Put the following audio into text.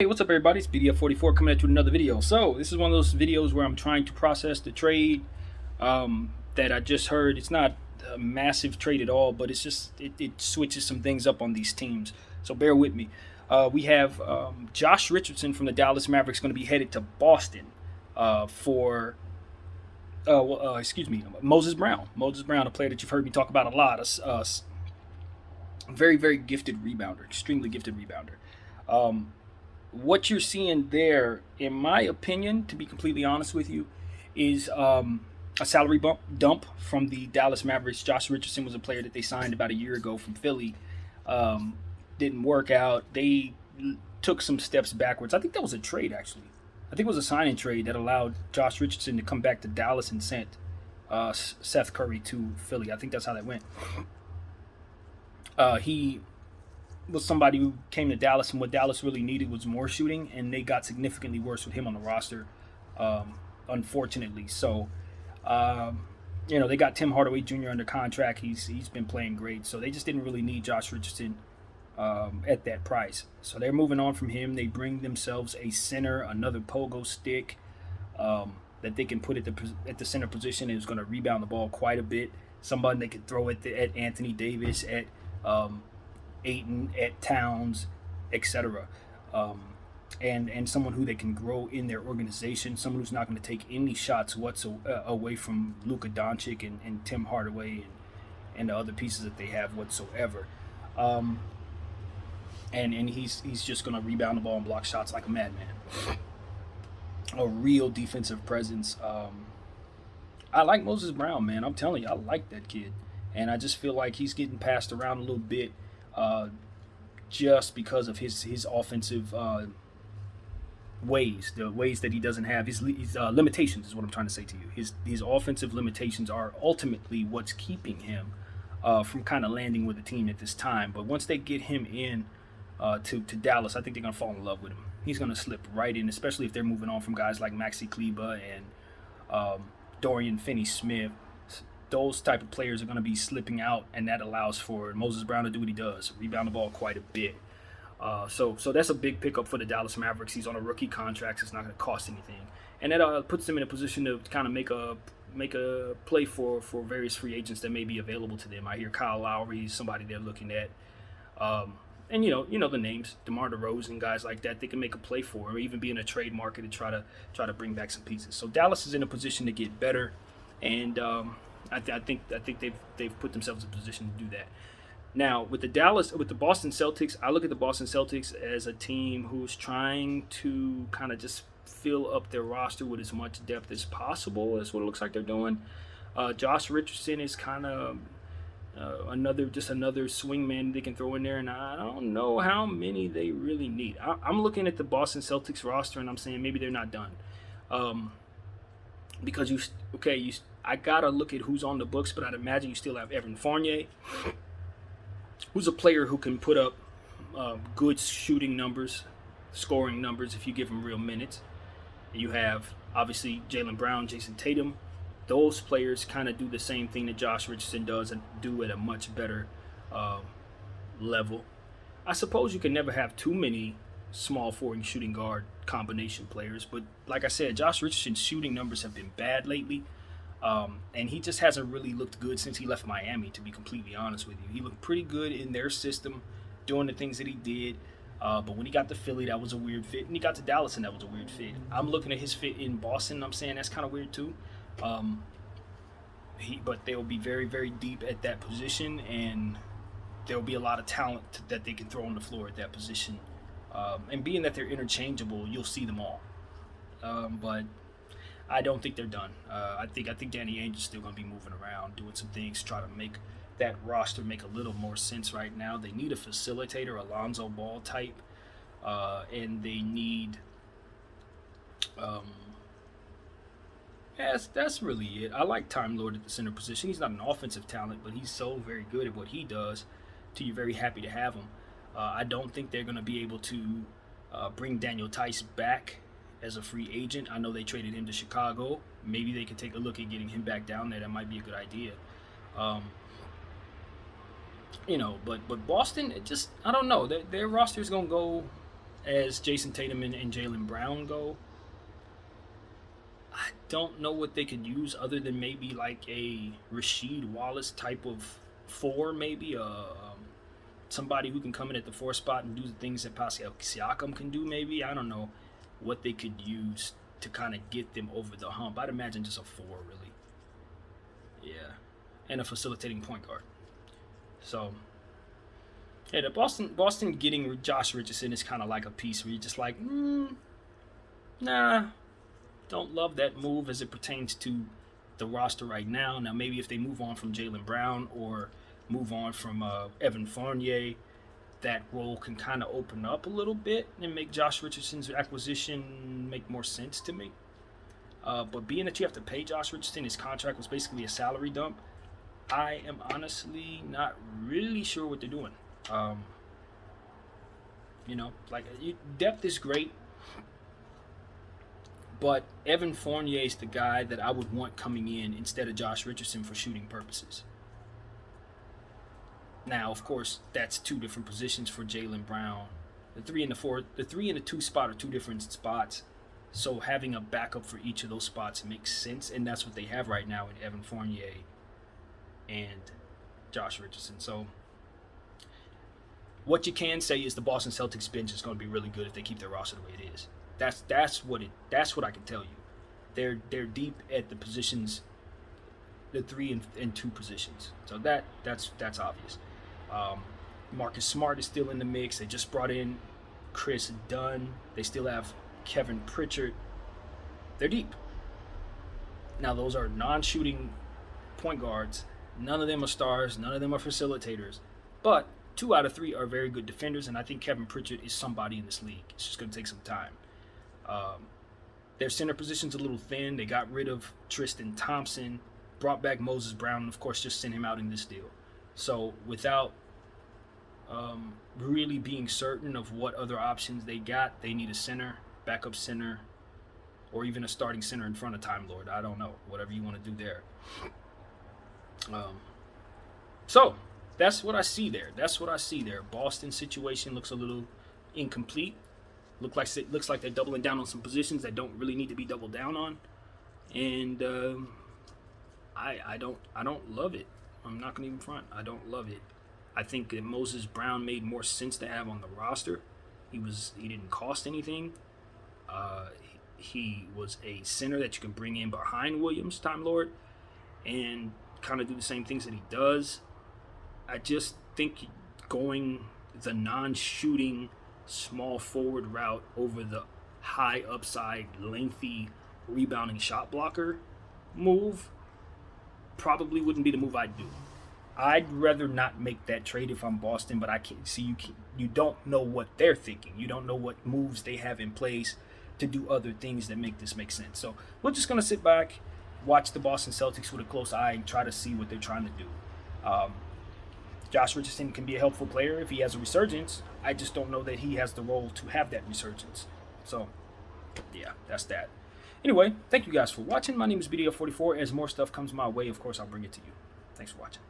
Hey, what's up everybody? It's BDF44 coming at you with another video. So, this is one of those videos where I'm trying to process the trade that I just heard. It's not a massive trade at all, but it switches some things up on these teams. So, bear with me. We have Josh Richardson from the Dallas Mavericks going to be headed to Boston for Moses Brown. Moses Brown, a player that you've heard me talk about a lot. Very, very gifted rebounder, extremely gifted rebounder. What you're seeing there, in my opinion, to be completely honest with you, is a salary dump from the Dallas Mavericks. Josh Richardson was a player that they signed about a year ago from Philly. Didn't work out. They took some steps backwards. I think that was a trade, actually. I think it was a signing trade that allowed Josh Richardson to come back to Dallas and sent Seth Curry to Philly. I think that's how that went. He was somebody who came to Dallas, and what Dallas really needed was more shooting, and they got significantly worse with him on the roster, unfortunately. So, they got Tim Hardaway Jr. under contract. He's been playing great, so they just didn't really need Josh Richardson at that price. So they're moving on from him. They bring themselves a center, another pogo stick that they can put at the center position, and is going to rebound the ball quite a bit. Somebody they could throw at Anthony Davis, at Ayton, at Towns, etc. And someone who they can grow in their organization, someone who's not going to take any shots whatsoever away from Luka Doncic and Tim Hardaway and the other pieces that they have whatsoever. And he's just going to rebound the ball and block shots like a madman. A real defensive presence. I like Moses Brown, man. I'm telling you, I like that kid. And I just feel like he's getting passed around a little bit just because of his offensive ways, the ways that he doesn't have. His limitations is what I'm trying to say to you. His offensive limitations are ultimately what's keeping him from kind of landing with the team at this time. But once they get him in to Dallas, I think they're going to fall in love with him. He's going to slip right in, especially if they're moving on from guys like Maxi Kleber and Dorian Finney-Smith. Those type of players are going to be slipping out, and that allows for Moses Brown to do what he does, rebound the ball quite a bit. So that's a big pickup for the Dallas Mavericks. He's on a rookie contract, so it's not going to cost anything, and that puts them in a position to kind of make a play for various free agents that may be available to them. I hear Kyle Lowry is somebody they're looking at, and you know the names, DeMar DeRozan, guys like that. They can make a play for, or even be in a trade market to try to bring back some pieces. So Dallas is in a position to get better, and I think they've put themselves in a position to do that. Now with the Boston Celtics, I look at the Boston Celtics as a team who's trying to kind of just fill up their roster with as much depth as possible. That's what it looks like they're doing. Josh Richardson is kind of another swing man they can throw in there, and I don't know how many they really need. I'm looking at the Boston Celtics roster, and I'm saying maybe they're not done. Because I gotta look at who's on the books, but I'd imagine you still have Evan Fournier, who's a player who can put up good shooting numbers, scoring numbers if you give him real minutes. You have obviously Jaylen Brown, Jason Tatum. Those players kind of do the same thing that Josh Richardson does and do at a much better level. I suppose you can never have too many small forward and shooting guard combination players, but like I said, Josh Richardson's shooting numbers have been bad lately, and he just hasn't really looked good since he left Miami, to be completely honest with you. He looked pretty good in their system, doing the things that he did, but when he got to Philly, that was a weird fit, and he got to Dallas, and that was a weird fit. I'm looking at his fit in Boston, and I'm saying that's kind of weird too. But they'll be very, very deep at that position, and there'll be a lot of talent that they can throw on the floor at that position. And being that they're interchangeable, you'll see them all. But I don't think they're done. I think Danny Ainge is still going to be moving around, doing some things, try to make that roster make a little more sense right now. They need a facilitator, Alonzo Ball type, and they need. That's really it. I like Time Lord at the center position. He's not an offensive talent, but he's so very good at what he does. You're very happy to have him. I don't think they're going to be able to bring Daniel Tice back as a free agent. I know they traded him to Chicago. Maybe they could take a look at getting him back down there. That might be a good idea. But Boston, I don't know. Their roster is going to go as Jason Tatum and Jaylen Brown go, I don't know what they could use other than maybe like a Rasheed Wallace type of four, maybe somebody who can come in at the four spot and do the things that Pascal Siakam can do. Maybe I don't know what they could use to kind of get them over the hump. I'd imagine just a four, really. Yeah, and a facilitating point guard. So yeah, the Boston getting Josh Richardson is kind of like a piece where you're just like, nah, don't love that move as it pertains to the roster right now. Now, maybe if they move on from Jaylen Brown or move on from Evan Fournier, that role can kind of open up a little bit and make Josh Richardson's acquisition make more sense to me. But being that you have to pay Josh Richardson, his contract was basically a salary dump, I am honestly not really sure what they're doing. Depth is great, but Evan Fournier is the guy that I would want coming in instead of Josh Richardson for shooting purposes. Now, of course, that's two different positions for Jaylen Brown. The 3 and the 2 spot are two different spots. So having a backup for each of those spots makes sense, and that's what they have right now in Evan Fournier and Josh Richardson. So what you can say is the Boston Celtics bench is going to be really good if they keep their roster the way it is. That's what I can tell you. They're deep at the positions, the 3 and 2 positions. So that's obvious. Marcus Smart is still in the mix. They just brought in Chris Dunn. They still have Kevin Pritchard. They're deep. Now those are non-shooting point guards. None of them are stars. None of them are facilitators. But 2 out of 3 are very good defenders, and I think Kevin Pritchard is somebody in this league. It's just going to take some time. Their center position's a little thin. They got rid of Tristan Thompson, brought back Moses Brown, and of course just sent him out in this deal. So without really being certain of what other options they got, they need a center, backup center, or even a starting center in front of Time Lord. I don't know. Whatever you want to do there. So that's what I see there. Boston's situation looks a little incomplete. Looks like they're doubling down on some positions that don't really need to be doubled down on, and I don't love it. I'm not gonna even front. I don't love it. I think that Moses Brown made more sense to have on the roster. He didn't cost anything. He was a center that you can bring in behind Williams, Time Lord, and kind of do the same things that he does. I just think going the non-shooting small forward route over the high upside, lengthy, rebounding shot blocker move probably wouldn't be the move I'd do. I'd rather not make that trade if I'm Boston, but I can't see you don't know what they're thinking. You don't know what moves they have in place to do other things that make this make sense. So we're just going to sit back, watch the Boston Celtics with a close eye, and try to see what they're trying to do. Josh Richardson can be a helpful player if he has a resurgence. I just don't know that he has the role to have that resurgence. So, yeah, that's that. Anyway, thank you guys for watching. My name is BDF44. As more stuff comes my way, of course, I'll bring it to you. Thanks for watching.